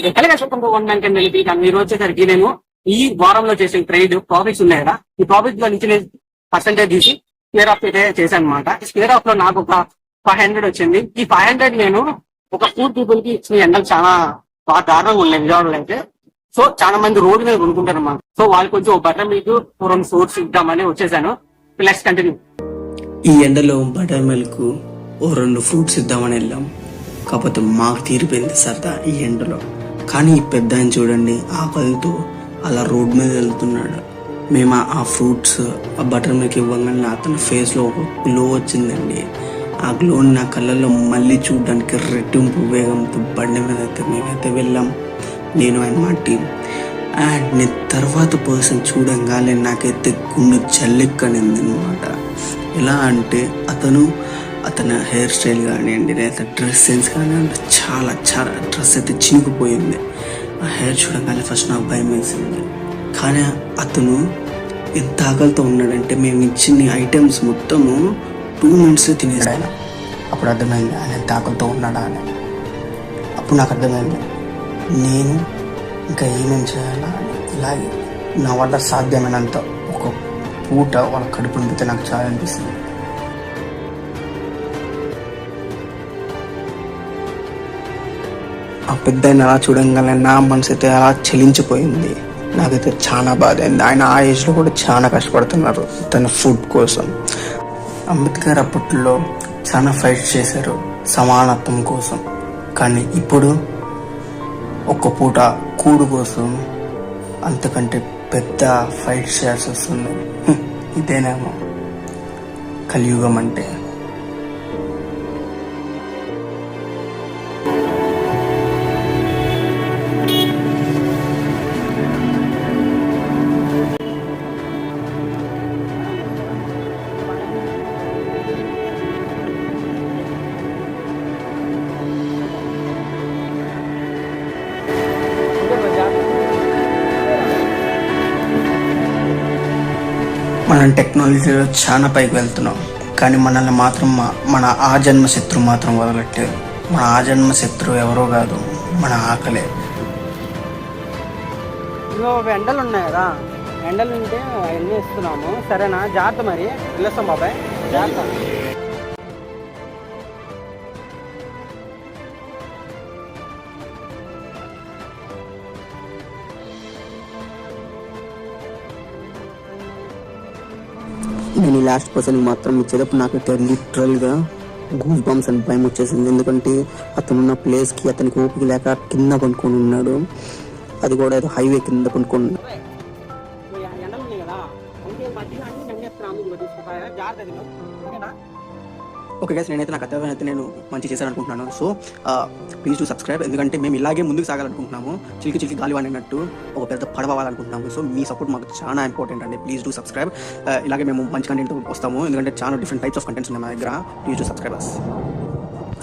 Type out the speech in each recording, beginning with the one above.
ఎక్కడిగా చెప్పండి 1 బ్యాంక్ వెళ్ళి మీరు వచ్చేసరికి నేను ఈ వారంలో చేసిన ట్రేడ్ ప్రాఫిట్స్ ఉన్నాయి కదా, ఈ ప్రాఫిట్స్ లో నుంచి నేను పర్సెంటేజ్ తీసి స్క్వేర్ ఆఫ్ అయితే చేశాను అనమాట. స్క్వేర్ ఆఫ్ లో నాకు ఒక 500 వచ్చింది. ఈ 500 నేను ఒక 4 పీపుల్ కి ఇచ్చిన ఎండలు చాలా బాగా దారుణంగా ఉన్నాయి విజయవాడలో అయితే. సో చాలా మంది రోడ్డు మీద కొనుక్కుంటారు అన్నమాట. సో వాళ్ళకి కొంచెం ఒక బటర్ మిల్క్ 2 ఫ్రూట్స్ ఇద్దామని వచ్చేసాను. Plus continue. ఈ ఎండలో బటర్ మిల్క్ 2 ఫ్రూట్స్ ఇద్దామని వెళ్ళాం. కాకపోతే మాకు తీరిపోయింది సరదా ఈ ఎండలో. కానీ ఈ పెద్ద ఆయన చూడండి ఆకలితో అలా రోడ్ మీద వెళ్తున్నాడు. మేము ఆ ఫ్రూట్స్ ఆ బటర్ మిల్క్ ఇవ్వగానే అతని ఫేస్లో ఒక గ్లో వచ్చిందండి. ఆ గ్లోని నా కళ్ళల్లో మళ్ళీ చూడడానికి రెట్టింపు వేగంతో బండి మీద అయితే మేమైతే వెళ్ళాం, నేను ఆయన మా టీం. అండ్ నేను తర్వాత పర్సన్ చూడంగానే నాకైతే గుండె జల్లెక్కనింది అనమాట. ఎలా అంటే అతని హెయిర్ స్టైల్ కానివ్వండి లేదా డ్రెస్ సెన్స్ కానివ్వండి, చాలా చాలా డ్రెస్ అయితే చినిగిపోయింది. ఆ హెయిర్ చూడగానే ఫస్ట్ నాకు భయం వేసింది. కానీ అతను ఎంత ఆకలితో ఉన్నాడంటే మేము ఇచ్చిన ఐటమ్స్ మొత్తము 2 minutes తినేసాడు ఆయన. అప్పుడు అర్థమైంది ఆయన ఎంత ఆకలితో ఉన్నాడా అని. అప్పుడు నాకు అర్థమైంది నేను ఇంకా ఏమేమి చేయాలా అని. ఇలాగే నా వల్ల సాధ్యమైనంత ఒక పూట వాళ్ళ కడుపు నింపితే నాకు చాలా అనిపిస్తుంది. ఆ పెద్ద అలా చూడంగానే నా మనసు అయితే అలా చెలించిపోయింది. నాకైతే చాలా బాధ అయింది. ఆయన ఆ ఏజ్లో కూడా చాలా కష్టపడుతున్నారు తన ఫుడ్ కోసం. అంబేద్కర్ అప్పట్లో చాలా ఫైట్ చేశారు సమానత్వం కోసం. కానీ ఇప్పుడు ఒక్క పూట కూడు కోసం అంతకంటే పెద్ద ఫైట్ చేయాల్సి వస్తుంది. ఇదేనేమో కలియుగం అంటే. మనం టెక్నాలజీలో చాలా పైకి వెళ్తున్నాం, కానీ మనల్ని మాత్రం మన ఆ జన్మ శత్రువు మాత్రం వదలట్లేదు. మన ఆ జన్మ శత్రువు ఎవరో కాదు, మన ఆకలే. ఎండలు ఉన్నాయి కదా, ఎండలు ఉంటే అవన్నీ ఇస్తున్నాము. సరేనా, జాగ్రత్త మరి వెళ్ళొస్తాం బాబాయ్, జాగ్రత్త. నేను ఈ లాస్ట్ పర్సన్కి మాత్రం ఇచ్చేటప్పుడు నాకైతే లిటరల్గా గూస్ బంప్స్ అని భయం వచ్చేసింది. ఎందుకంటే అతనున్న ప్లేస్కి అతనికి ఓపిక లేక కింద పనుకొని ఉన్నాడు. అది కూడా ఏదో హైవే కింద పనుకొని. ఓకే గైస్, నేనైతే నాకు అర్థమైన అయితే నేను మంచి చేశాను అనుకుంటున్నాను. So please to subscribe. ఎందుకంటే మేము ఇలాగే ముందుకు సాగాలనుకుంటున్నాము, చిలికి గాలి వాడినట్టు ఒక పెద్ద పడవాలనుకుంటున్నాము. సో మీ సపోర్ట్ మాకు చాలా ఇంపార్టెంట్ అండి. Please to subscribe. ఇలాగే మేము మంచి కంటెంట్ వస్తాము, ఎందుకంటే చాలా డిఫరెంట్ టైప్స్ ఆఫ్ కంటెంట్స్ ఉన్నాయి మా దగ్గర. Please to subscribe us.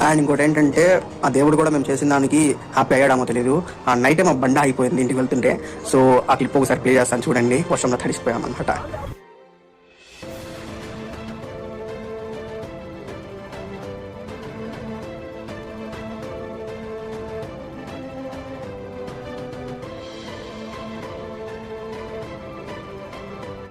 And ఇంకోటి ఏంటంటే ఆ దేవుడు కూడా మేము చేసిన దానికి హ్యాపీ అయ్యాడమో తెలియదు. ఆ నైట్ మా బండ అయిపోయింది ఇంటికి వెళ్తుంటే. సో ఆ క్లిప్ ఒకసారి ప్లే చేస్తాను చూడండి. వర్షంలో తడిసిపోయామన్నమాట.